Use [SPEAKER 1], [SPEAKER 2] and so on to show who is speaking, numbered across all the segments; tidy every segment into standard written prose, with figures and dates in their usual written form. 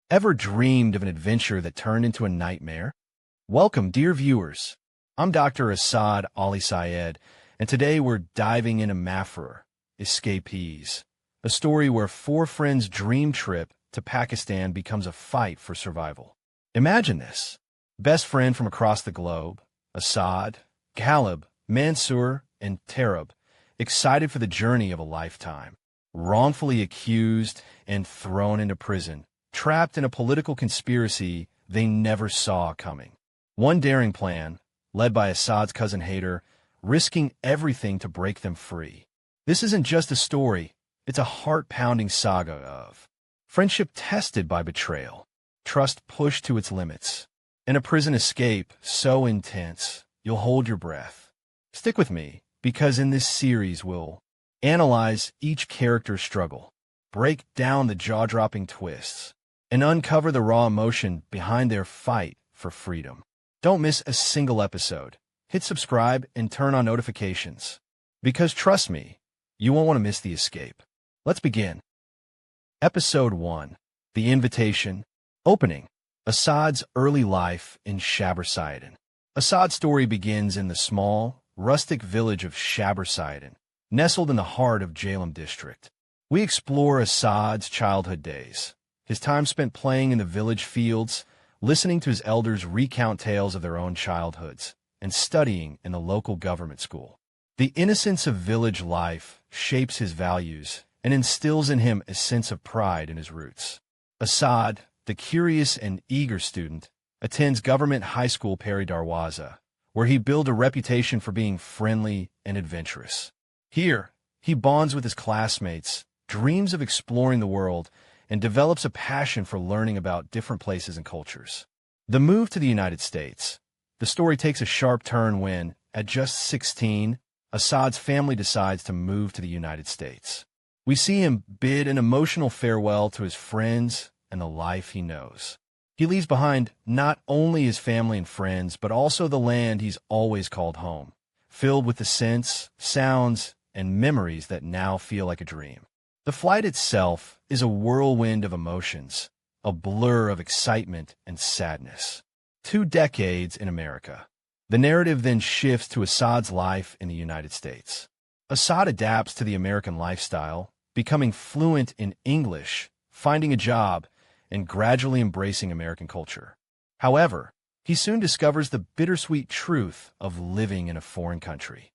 [SPEAKER 1] Ever dreamed of an adventure that turned into a nightmare? Welcome, dear viewers. I'm Dr. Asad Ali Syed, and today we're diving into Mafroor, Escapees, a story where four friends' dream trip to Pakistan becomes a fight for survival. Imagine this. Best friend from across the globe, Asad, Ghalib, Mansoor, and Tarab, excited for the journey of a lifetime. Wrongfully accused and thrown into prison, trapped in a political conspiracy they never saw coming. One daring plan, led by Assad's cousin Haider, risking everything to break them free. This isn't just a story, it's a heart-pounding saga of friendship tested by betrayal, trust pushed to its limits, and a prison escape so intense you'll hold your breath. Stick with me, because in this series we'll analyze each character's struggle, break down the jaw-dropping twists, and uncover the raw emotion behind their fight for freedom. Don't miss a single episode. Hit subscribe and turn on notifications. Because trust me, you won't want to miss the escape. Let's begin. Episode 1. The Invitation. Opening. Assad's early life in Shabr. Assad's story begins in the small, rustic village of Shabr, nestled in the heart of Ghalib district. We explore Assad's childhood days, his time spent playing in the village fields, listening to his elders recount tales of their own childhoods, and studying in the local government school. The innocence of village life shapes his values and instills in him a sense of pride in his roots. Asad, the curious and eager student, attends government high school Peri Darwaza, where he built a reputation for being friendly and adventurous. Here, he bonds with his classmates, dreams of exploring the world, and develops a passion for learning about different places and cultures. The move to the United States. The story takes a sharp turn when, at just 16, Assad's family decides to move to the United States. We see him bid an emotional farewell to his friends and the life he knows. He leaves behind not only his family and friends, but also the land he's always called home, filled with the scents, sounds, and memories that now feel like a dream. The flight itself is a whirlwind of emotions, a blur of excitement and sadness. 2 decades in America. The narrative then shifts to Assad's life in the United States. Assad adapts to the American lifestyle, becoming fluent in English, finding a job, and gradually embracing American culture. However, he soon discovers the bittersweet truth of living in a foreign country.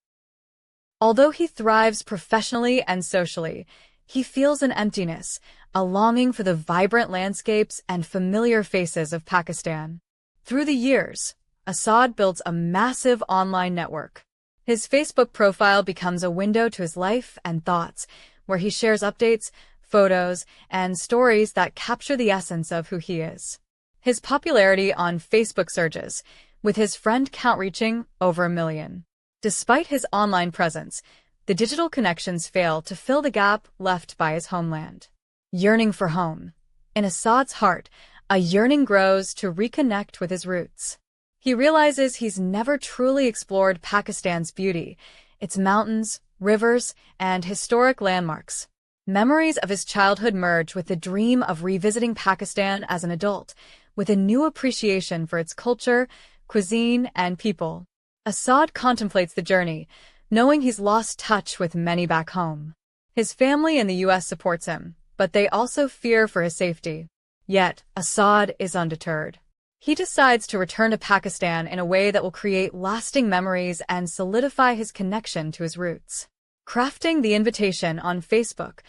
[SPEAKER 2] Although he thrives professionally and socially, he feels an emptiness, a longing for the vibrant landscapes and familiar faces of Pakistan. Through the years, Asad builds a massive online network. His Facebook profile becomes a window to his life and thoughts, where he shares updates, photos, and stories that capture the essence of who he is. His popularity on Facebook surges, with his friend count reaching over 1 million. Despite his online presence, the digital connections fail to fill the gap left by his homeland. Yearning for home. In Assad's heart, a yearning grows to reconnect with his roots. He realizes he's never truly explored Pakistan's beauty, its mountains, rivers, and historic landmarks. Memories of his childhood merge with the dream of revisiting Pakistan as an adult, with a new appreciation for its culture, cuisine, and people. Asad contemplates the journey, knowing he's lost touch with many back home. His family in the U.S. supports him, but they also fear for his safety. Yet, Asad is undeterred. He decides to return to Pakistan in a way that will create lasting memories and solidify his connection to his roots. Crafting the invitation on Facebook,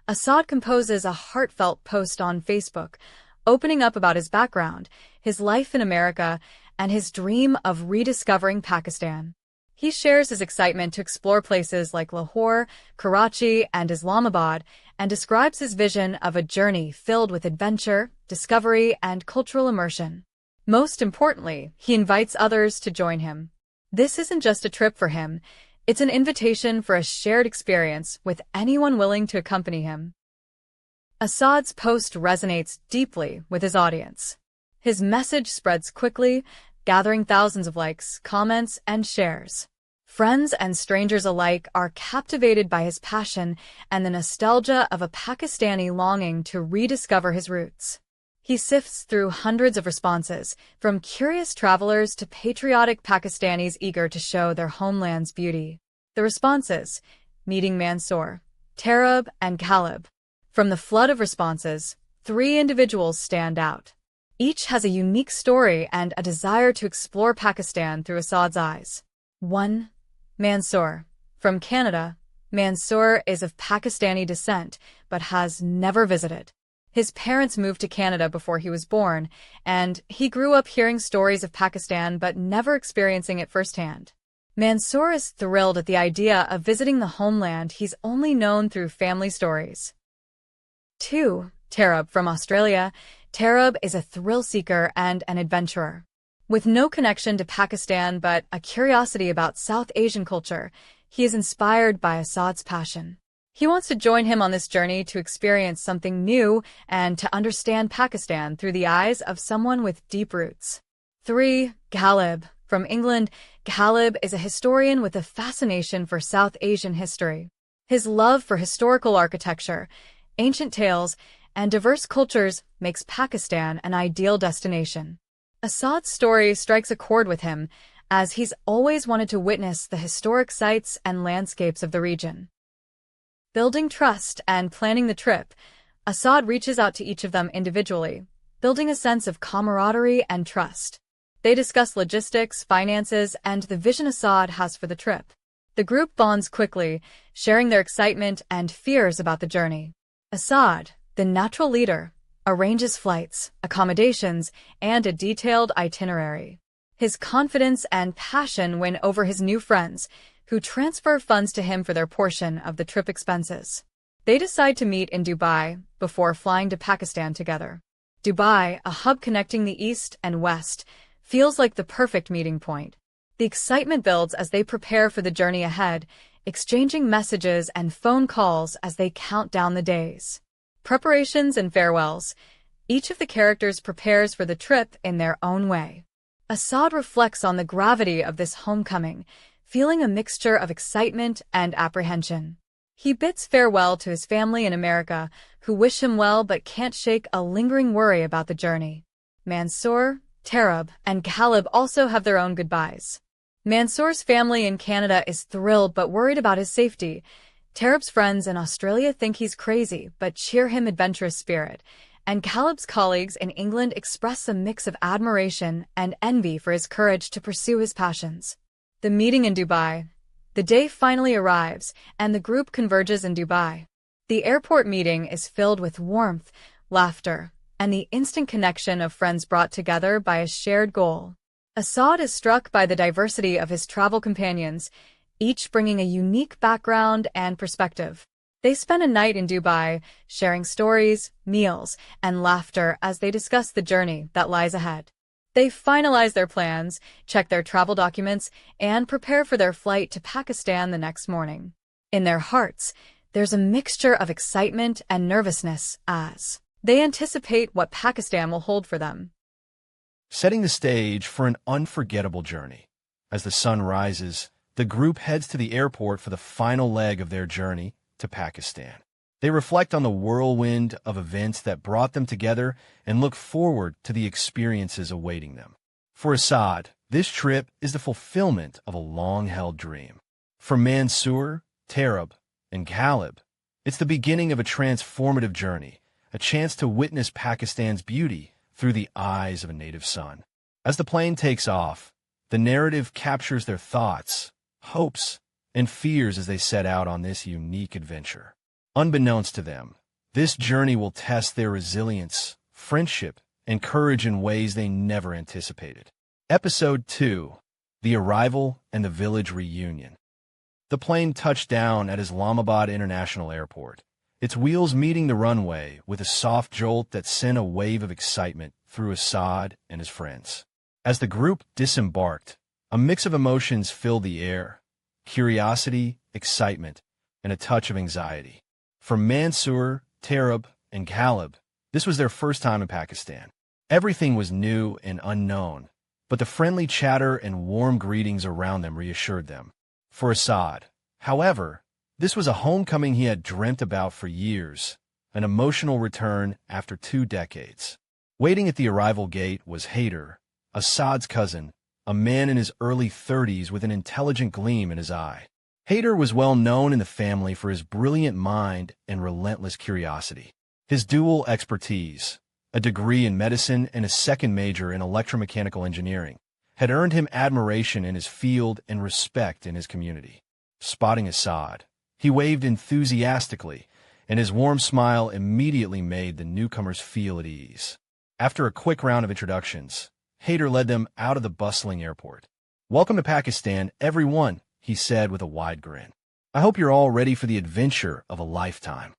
[SPEAKER 2] Asad composes a heartfelt post on Facebook, opening up about his background, his life in America, and his dream of rediscovering Pakistan. He shares his excitement to explore places like Lahore, Karachi, and Islamabad, and describes his vision of a journey filled with adventure, discovery, and cultural immersion. Most importantly, he invites others to join him. This isn't just a trip for him, it's an invitation for a shared experience with anyone willing to accompany him. Assad's post resonates deeply with his audience. His message spreads quickly, gathering thousands of likes, comments, and shares. Friends and strangers alike are captivated by his passion and the nostalgia of a Pakistani longing to rediscover his roots. He sifts through hundreds of responses, from curious travelers to patriotic Pakistanis eager to show their homeland's beauty. The responses: meeting Mansoor, Tarab, and Ghalib. From the flood of responses, 3 individuals stand out. Each has a unique story and a desire to explore Pakistan through Asad's eyes. 1. Mansoor. From Canada, Mansoor is of Pakistani descent, but has never visited. His parents moved to Canada before he was born, and he grew up hearing stories of Pakistan but never experiencing it firsthand. Mansoor is thrilled at the idea of visiting the homeland he's only known through family stories. 2. Tarab. From Australia, Tarab is a thrill-seeker and an adventurer. With no connection to Pakistan but a curiosity about South Asian culture, he is inspired by Asad's passion. He wants to join him on this journey to experience something new and to understand Pakistan through the eyes of someone with deep roots. 3. Ghalib. From England, Ghalib is a historian with a fascination for South Asian history. His love for historical architecture, ancient tales, and diverse cultures makes Pakistan an ideal destination. Asad's story strikes a chord with him, as he's always wanted to witness the historic sites and landscapes of the region. Building trust and planning the trip, Asad reaches out to each of them individually, building a sense of camaraderie and trust. They discuss logistics, finances, and the vision Asad has for the trip. The group bonds quickly, sharing their excitement and fears about the journey. Asad, the natural leader, arranges flights, accommodations, and a detailed itinerary. His confidence and passion win over his new friends, who transfer funds to him for their portion of the trip expenses. They decide to meet in Dubai before flying to Pakistan together. Dubai, a hub connecting the East and West, feels like the perfect meeting point. The excitement builds as they prepare for the journey ahead, exchanging messages and phone calls as they count down the days. Preparations and farewells. Each of the characters prepares for the trip in their own way. Asad reflects on the gravity of this homecoming, feeling a mixture of excitement and apprehension. He bids farewell to his family in America, who wish him well but can't shake a lingering worry about the journey. Mansoor, Tarab, and Ghalib also have their own goodbyes. Mansoor's family in Canada is thrilled but worried about his safety. Tarab's friends in Australia think he's crazy but cheer him adventurous spirit, and Ghalib's colleagues in England express a mix of admiration and envy for his courage to pursue his passions. The meeting in Dubai. The day finally arrives, and the group converges in Dubai. The airport meeting is filled with warmth, laughter, and the instant connection of friends brought together by a shared goal. Asad is struck by the diversity of his travel companions, each bringing a unique background and perspective. They spend a night in Dubai, sharing stories, meals, and laughter as they discuss the journey that lies ahead. They finalize their plans, check their travel documents, and prepare for their flight to Pakistan the next morning. In their hearts, there's a mixture of excitement and nervousness as they anticipate what Pakistan will hold for them.
[SPEAKER 1] Setting the stage for an unforgettable journey. As the sun rises, the group heads to the airport for the final leg of their journey to Pakistan. They reflect on the whirlwind of events that brought them together and look forward to the experiences awaiting them. For Asad, this trip is the fulfillment of a long-held dream. For Mansoor, Tarab, and Ghalib, it's the beginning of a transformative journey, a chance to witness Pakistan's beauty through the eyes of a native son. As the plane takes off, the narrative captures their thoughts, hopes, and fears as they set out on this unique adventure. Unbeknownst to them, this journey will test their resilience, friendship, and courage in ways they never anticipated. Episode 2: The Arrival and the Village Reunion. The plane touched down at Islamabad International Airport, its wheels meeting the runway with a soft jolt that sent a wave of excitement through Asad and his friends. As the group disembarked, a mix of emotions filled the air: curiosity, excitement, and a touch of anxiety. For Mansoor, Tarab, and Ghalib, this was their first time in Pakistan. Everything was new and unknown, but the friendly chatter and warm greetings around them reassured them. For Asad, however, this was a homecoming he had dreamt about for years, an emotional return after 2 decades. Waiting at the arrival gate was Haider, Assad's cousin, a man in his early 30s with an intelligent gleam in his eye. Haider was well known in the family for his brilliant mind and relentless curiosity. His dual expertise, a degree in medicine and a second major in electromechanical engineering, had earned him admiration in his field and respect in his community. Spotting Asad, he waved enthusiastically, and his warm smile immediately made the newcomers feel at ease. After a quick round of introductions, Haider led them out of the bustling airport. "Welcome to Pakistan, everyone," he said with a wide grin. "I hope you're all ready for the adventure of a lifetime."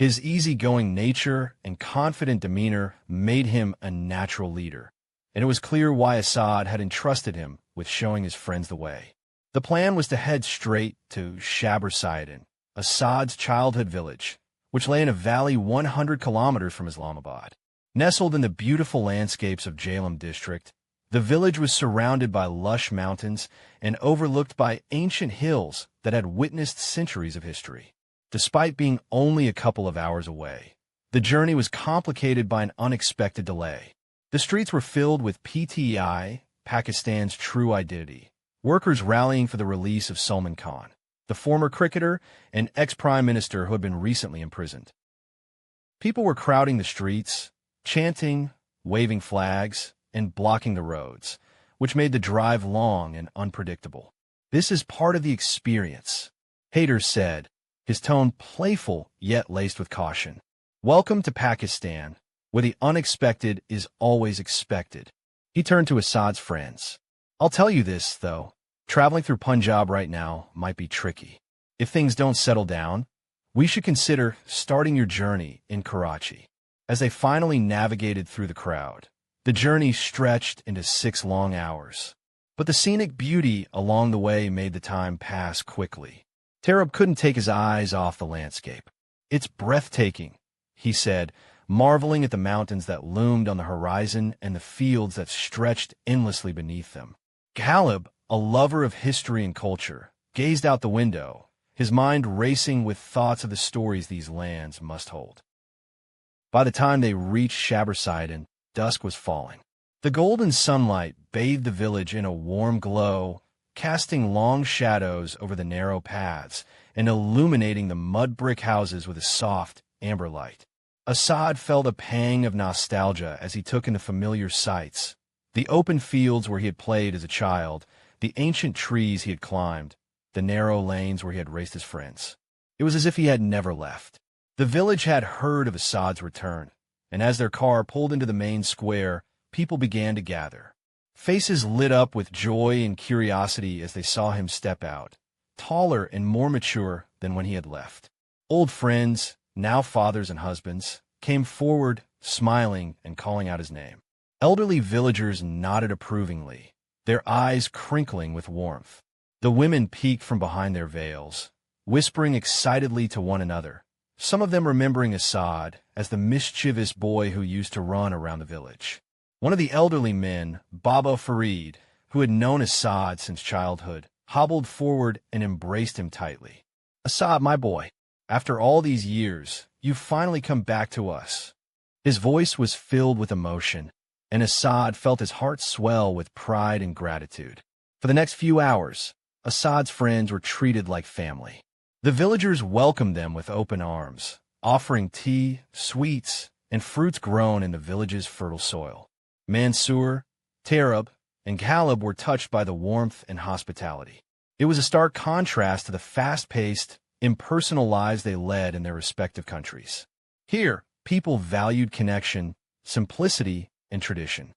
[SPEAKER 1] His easygoing nature and confident demeanor made him a natural leader, and it was clear why Asad had entrusted him with showing his friends the way. The plan was to head straight to Syed, Assad's childhood village, which lay in a valley 100 kilometers from Islamabad. Nestled in the beautiful landscapes of Jhelum district, the village was surrounded by lush mountains and overlooked by ancient hills that had witnessed centuries of history. Despite being only a couple of hours away, the journey was complicated by an unexpected delay. The streets were filled with PTI, Pakistan's true identity, workers rallying for the release of Salman Khan, the former cricketer and ex-prime minister who had been recently imprisoned. People were crowding the streets, chanting, waving flags, and blocking the roads, which made the drive long and unpredictable. "This is part of the experience," Haider said, his tone playful yet laced with caution. "Welcome to Pakistan, where the unexpected is always expected." He turned to Assad's friends. "I'll tell you this, though. Traveling through Punjab right now might be tricky. If things don't settle down, we should consider starting your journey in Karachi." As they finally navigated through the crowd, the journey stretched into 6 long hours. But the scenic beauty along the way made the time pass quickly. Tarab couldn't take his eyes off the landscape. "It's breathtaking," he said, marveling at the mountains that loomed on the horizon and the fields that stretched endlessly beneath them. Ghalib, a lover of history and culture, gazed out the window, his mind racing with thoughts of the stories these lands must hold. By the time they reached Syed, dusk was falling. The golden sunlight bathed the village in a warm glow, casting long shadows over the narrow paths and illuminating the mud-brick houses with a soft, amber light. Asad felt a pang of nostalgia as he took in the familiar sights, the open fields where he had played as a child, the ancient trees he had climbed, the narrow lanes where he had raced his friends. It was as if he had never left. The village had heard of Assad's return, and as their car pulled into the main square, people began to gather. Faces lit up with joy and curiosity as they saw him step out, taller and more mature than when he had left. Old friends, now fathers and husbands, came forward, smiling and calling out his name. Elderly villagers nodded approvingly, their eyes crinkling with warmth. The women peeked from behind their veils, whispering excitedly to one another, some of them remembering Asad as the mischievous boy who used to run around the village. One of the elderly men, Baba Farid, who had known Asad since childhood, hobbled forward and embraced him tightly. "Asad, my boy, after all these years, you've finally come back to us." His voice was filled with emotion, and Asad felt his heart swell with pride and gratitude. For the next few hours, Assad's friends were treated like family. The villagers welcomed them with open arms, offering tea, sweets, and fruits grown in the village's fertile soil. Mansoor, Tarab, and Ghalib were touched by the warmth and hospitality. It was a stark contrast to the fast-paced, impersonal lives they led in their respective countries. Here, people valued connection, simplicity, and tradition.